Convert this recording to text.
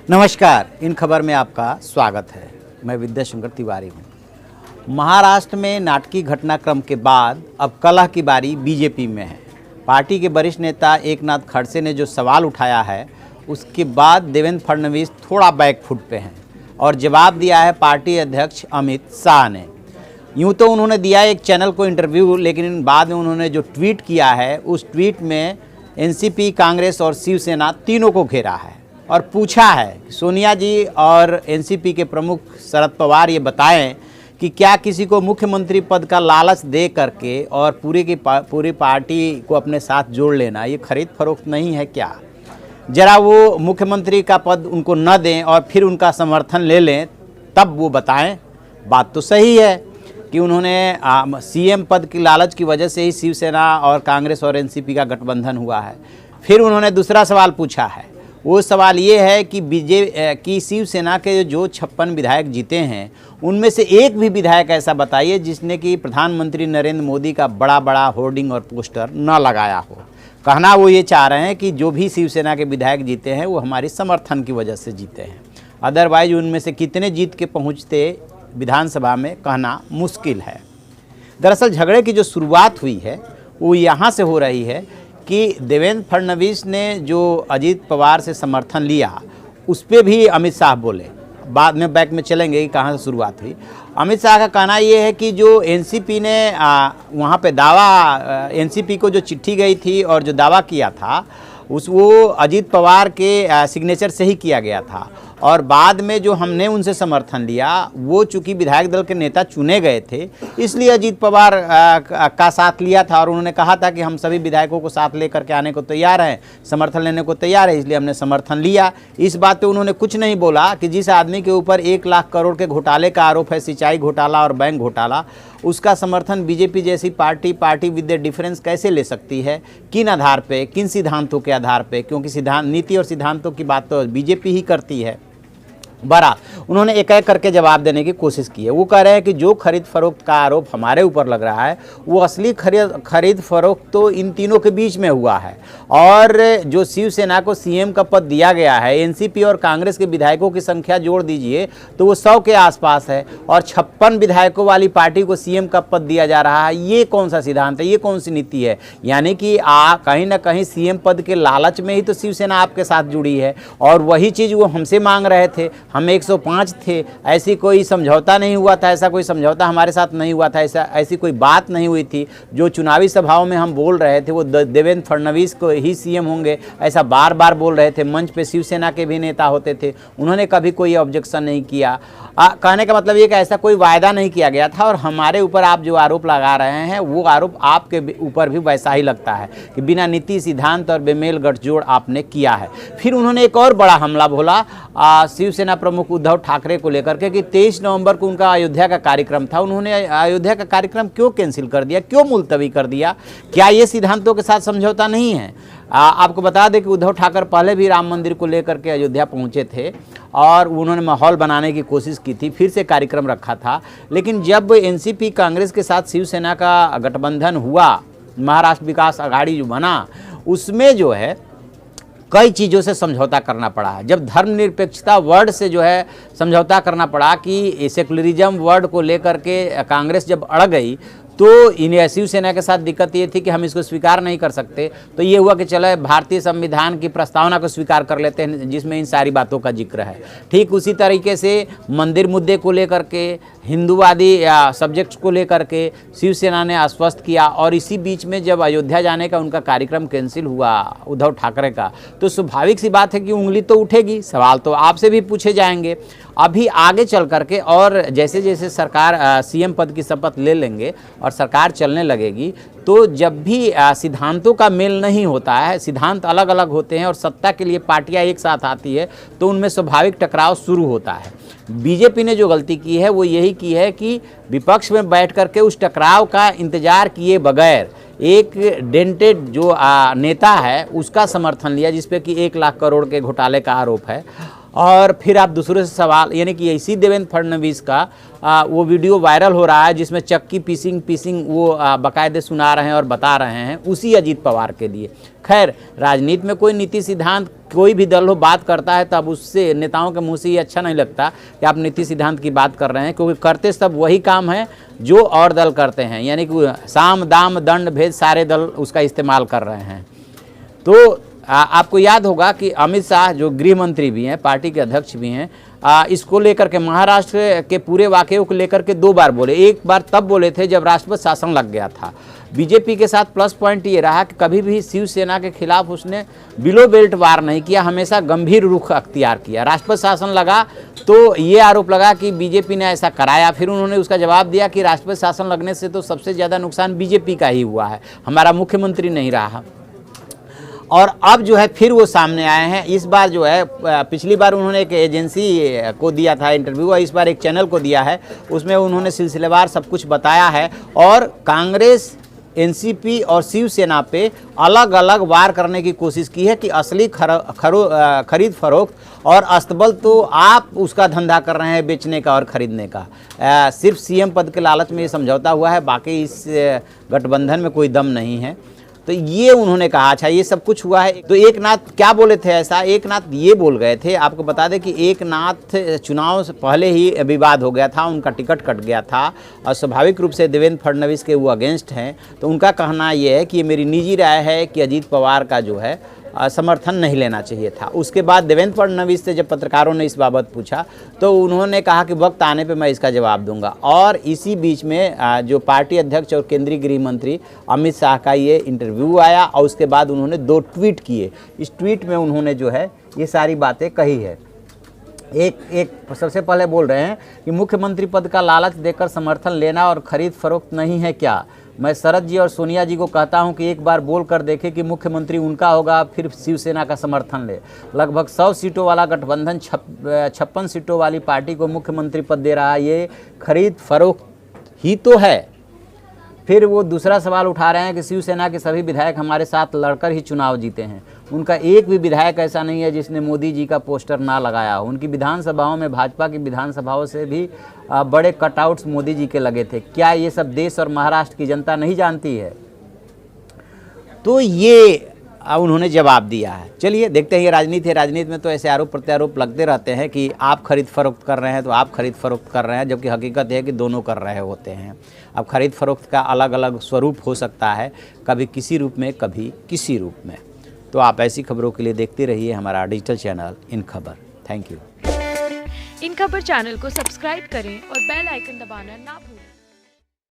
नमस्कार, इन खबर में आपका स्वागत है। मैं विद्याशंकर तिवारी हूँ। महाराष्ट्र में नाटकीय घटनाक्रम के बाद अब कलह की बारी बीजेपी में है। पार्टी के वरिष्ठ नेता एकनाथ खड़से ने जो सवाल उठाया है, उसके बाद देवेंद्र फडणवीस थोड़ा बैकफुट पे हैं और जवाब दिया है पार्टी अध्यक्ष अमित शाह ने। यूँ तो उन्होंने दिया एक चैनल को इंटरव्यू, लेकिन बाद में उन्होंने जो ट्वीट किया है, उस ट्वीट में एनसीपी, कांग्रेस और शिवसेना तीनों को घेरा है और पूछा है सोनिया जी और एनसीपी के प्रमुख शरद पवार ये बताएं कि क्या किसी को मुख्यमंत्री पद का लालच दे करके और पूरी पार्टी को अपने साथ जोड़ लेना ये खरीद फरोख्त नहीं है क्या? जरा वो मुख्यमंत्री का पद उनको न दें और फिर उनका समर्थन ले लें, तब वो बताएं। बात तो सही है कि उन्होंने सीएम पद की लालच की वजह से ही शिवसेना और कांग्रेस और एनसीपी का गठबंधन हुआ है। फिर उन्होंने दूसरा सवाल पूछा है, वो सवाल ये है कि शिवसेना के जो 56 विधायक जीते हैं, उनमें से एक भी विधायक ऐसा बताइए जिसने कि प्रधानमंत्री नरेंद्र मोदी का बड़ा बड़ा होर्डिंग और पोस्टर न लगाया हो। कहना वो ये चाह रहे हैं कि जो भी शिवसेना के विधायक जीते हैं वो हमारी समर्थन की वजह से जीते हैं, अदरवाइज उनमें से कितने जीत के पहुँचते विधानसभा में कहना मुश्किल है। दरअसल झगड़े की जो शुरुआत हुई है वो यहाँ से हो रही है कि देवेंद्र फडणवीस ने जो अजीत पवार से समर्थन लिया, उस पर भी अमित शाह बोले। बाद में बैक में चलेंगे कि कहाँ से शुरुआत हुई। अमित शाह का कहना ये है कि जो एनसीपी ने वहाँ पे दावा, एनसीपी को जो चिट्ठी गई थी और जो दावा किया था वो अजीत पवार के सिग्नेचर से ही किया गया था, और बाद में जो हमने उनसे समर्थन लिया वो चूंकि विधायक दल के नेता चुने गए थे, इसलिए अजीत पवार का साथ लिया था और उन्होंने कहा था कि हम सभी विधायकों को साथ लेकर के आने को तैयार हैं, समर्थन लेने को तैयार है, इसलिए हमने समर्थन लिया। इस बात पे उन्होंने कुछ नहीं बोला कि जिस आदमी के ऊपर 1 लाख करोड़ के घोटाले का आरोप है, सिंचाई घोटाला और बैंक घोटाला, उसका समर्थन बीजेपी जैसी पार्टी विद द डिफरेंस कैसे ले सकती है? किन आधार पे, किन सिद्धांतों के आधार पे? क्योंकि नीति और सिद्धांतों की बात तो बीजेपी ही करती है। बरा उन्होंने एक एक करके जवाब देने की कोशिश की है। वो कह रहे हैं कि जो खरीद फरोख्त का आरोप हमारे ऊपर लग रहा है, वो असली खरीद फरोख्त तो इन तीनों के बीच में हुआ है, और जो शिवसेना को सीएम का पद दिया गया है, एनसीपी और कांग्रेस के विधायकों की संख्या जोड़ दीजिए तो वो 100 के आसपास है, और 56 विधायकों वाली पार्टी को सीएम का पद दिया जा रहा है। ये कौन सा सिद्धांत है? ये कौन सी नीति है? यानी कि कहीं ना कहीं सीएम पद के लालच में ही तो शिवसेना आपके साथ जुड़ी है, और वही चीज़ वो हमसे मांग रहे थे। हम 105 थे, ऐसी कोई समझौता नहीं हुआ था, ऐसा कोई समझौता हमारे साथ नहीं हुआ था, ऐसी कोई बात नहीं हुई थी। जो चुनावी सभाओं में हम बोल रहे थे वो देवेंद्र फडणवीस को ही सीएम होंगे, ऐसा बार बार बोल रहे थे। मंच पे शिवसेना के भी नेता होते थे, उन्होंने कभी कोई ऑब्जेक्शन नहीं किया। कहने का मतलब ये कि ऐसा कोई वायदा नहीं किया गया था, और हमारे ऊपर आप जो आरोप लगा रहे हैं वो आरोप आपके ऊपर भी वैसा ही लगता है कि बिना नीति, सिद्धांत और बेमेल गठजोड़ आपने किया है। फिर उन्होंने एक और बड़ा हमला बोला शिवसेना प्रमुख उद्धव ठाकरे को लेकर के कि 23 नवंबर को उनका अयोध्या का कार्यक्रम था, उन्होंने अयोध्या का कार्यक्रम क्यों कैंसिल कर दिया, क्यों मुलतवी कर दिया? क्या ये सिद्धांतों के साथ समझौता नहीं है? आपको बता दें कि उद्धव ठाकरे पहले भी राम मंदिर को लेकर के अयोध्या पहुंचे थे और उन्होंने माहौल बनाने की कोशिश की थी, फिर से कार्यक्रम रखा था। लेकिन जब एनसीपी कांग्रेस के साथ शिवसेना का गठबंधन हुआ, महाराष्ट्र विकास अघाड़ी जो बना, उसमें जो है कई चीज़ों से समझौता करना पड़ा है। जब धर्मनिरपेक्षता वर्ड से जो है समझौता करना पड़ा कि सेकुलरिज्म वर्ड को लेकर के कांग्रेस जब अड़ गई, तो इन्हें शिवसेना के साथ दिक्कत ये थी कि हम इसको स्वीकार नहीं कर सकते, तो ये हुआ कि चलो भारतीय संविधान की प्रस्तावना को स्वीकार कर लेते हैं जिसमें इन सारी बातों का जिक्र है। ठीक उसी तरीके से मंदिर मुद्दे को लेकर के, हिंदूवादी सब्जेक्ट्स को लेकर के शिवसेना ने आश्वस्त किया, और इसी बीच में जब अयोध्या जाने का उनका कार्यक्रम कैंसिल हुआ उद्धव ठाकरे का, तो स्वाभाविक सी बात है कि उंगली तो उठेगी, सवाल तो आपसे भी पूछे जाएंगे। अभी आगे चल करके और जैसे जैसे सरकार सीएम पद की शपथ ले लेंगे और सरकार चलने लगेगी, तो जब भी सिद्धांतों का मेल नहीं होता है, सिद्धांत अलग अलग होते हैं और सत्ता के लिए पार्टियां एक साथ आती है, तो उनमें स्वाभाविक टकराव शुरू होता है। बीजेपी ने जो गलती की है वो यही की है कि विपक्ष में बैठ करके उस टकराव का इंतजार किए बगैर एक डेंटेड जो नेता है उसका समर्थन लिया, जिसपे कि 1 लाख करोड़ के घोटाले का आरोप है, और फिर आप दूसरे से सवाल, यानी कि इसी देवेंद्र फडणवीस का वो वीडियो वायरल हो रहा है जिसमें चक्की पीसिंग वो बाकायदे सुना रहे हैं और बता रहे हैं उसी अजीत पवार के लिए। खैर, राजनीति में कोई नीति सिद्धांत कोई भी दल हो बात करता है तब उससे नेताओं के मुंह से ये अच्छा नहीं लगता कि आप नीति सिद्धांत की बात कर रहे हैं, क्योंकि करते सब वही काम है जो और दल करते हैं, यानी कि साम दाम दंड भेद सारे दल उसका इस्तेमाल कर रहे हैं। तो आपको याद होगा कि अमित शाह जो गृह मंत्री भी हैं, पार्टी के अध्यक्ष भी हैं, इसको लेकर के महाराष्ट्र के पूरे वाकये को लेकर के 2 बार बोले। एक बार तब बोले थे जब राष्ट्रपति शासन लग गया था। बीजेपी के साथ प्लस पॉइंट ये रहा कि कभी भी शिवसेना के खिलाफ उसने बिलो बेल्ट वार नहीं किया, हमेशा गंभीर रुख अख्तियार किया। राष्ट्रपति शासन लगा तो ये आरोप लगा कि बीजेपी ने ऐसा कराया, फिर उन्होंने उसका जवाब दिया कि राष्ट्रपति शासन लगने से तो सबसे ज़्यादा नुकसान बीजेपी का ही हुआ है, हमारा मुख्यमंत्री नहीं रहा। और अब जो है फिर वो सामने आए हैं। इस बार जो है, पिछली बार उन्होंने एक एजेंसी को दिया था इंटरव्यू और इस बार एक चैनल को दिया है, उसमें उन्होंने सिलसिलेवार सब कुछ बताया है और कांग्रेस, एनसीपी और शिवसेना पे अलग अलग वार करने की कोशिश की है कि असली खरीद फरोख्त और अस्तबल तो आप उसका धंधा कर रहे हैं बेचने का और खरीदने का। सिर्फ सीएम पद के लालच में ये समझौता हुआ है, बाकी इस गठबंधन में कोई दम नहीं है। तो ये उन्होंने कहा। अच्छा, ये सब कुछ हुआ है। तो एक नाथ क्या बोले थे ऐसा? एक नाथ ये बोल गए थे, आपको बता दें कि एक नाथ चुनाव से पहले ही विवाद हो गया था, उनका टिकट कट गया था और स्वाभाविक रूप से देवेंद्र फडणवीस के वो अगेंस्ट हैं। तो उनका कहना ये है कि ये मेरी निजी राय है कि अजीत पवार का जो है समर्थन नहीं लेना चाहिए था। उसके बाद देवेंद्र फडणवीस से जब पत्रकारों ने इस बाबत पूछा तो उन्होंने कहा कि वक्त आने पे मैं इसका जवाब दूंगा। और इसी बीच में जो पार्टी अध्यक्ष और केंद्रीय गृह मंत्री अमित शाह का ये इंटरव्यू आया और उसके बाद उन्होंने 2 ट्वीट किए। इस ट्वीट में उन्होंने जो है ये सारी बातें कही है। एक सबसे पहले बोल रहे हैं कि मुख्यमंत्री पद का लालच देकर समर्थन लेना और खरीद फरोख्त नहीं है क्या? मैं शरद जी और सोनिया जी को कहता हूं कि एक बार बोल कर देखें कि मुख्यमंत्री उनका होगा, फिर शिवसेना का समर्थन ले। लगभग 100 सीटों वाला गठबंधन 56 सीटों वाली पार्टी को मुख्यमंत्री पद दे रहा है, ये खरीद फरोख्त ही तो है। फिर वो दूसरा सवाल उठा रहे हैं कि शिवसेना के सभी विधायक हमारे साथ लड़कर ही चुनाव जीते हैं, उनका एक भी विधायक ऐसा नहीं है जिसने मोदी जी का पोस्टर ना लगाया हो। उनकी विधानसभाओं में भाजपा की विधानसभाओं से भी बड़े कटआउट्स मोदी जी के लगे थे। क्या ये सब देश और महाराष्ट्र की जनता नहीं जानती है? तो ये उन्होंने जवाब दिया है। चलिए देखते हैं, ये राजनीति है, राजनीति में तो ऐसे आरोप प्रत्यारोप लगते रहते हैं कि आप खरीद फरोख्त कर रहे हैं तो आप खरीद फरोख्त कर रहे हैं, जबकि हकीकत है कि दोनों कर रहे होते हैं। अब खरीद फरोख्त का अलग अलग स्वरूप हो सकता है, कभी किसी रूप में कभी किसी रूप में। तो आप ऐसी खबरों के लिए देखते रहिए हमारा डिजिटल चैनल इन खबर। Thank you. इन खबर चैनल को सब्सक्राइब करें और बेल आइकन दबाना ना भूलें।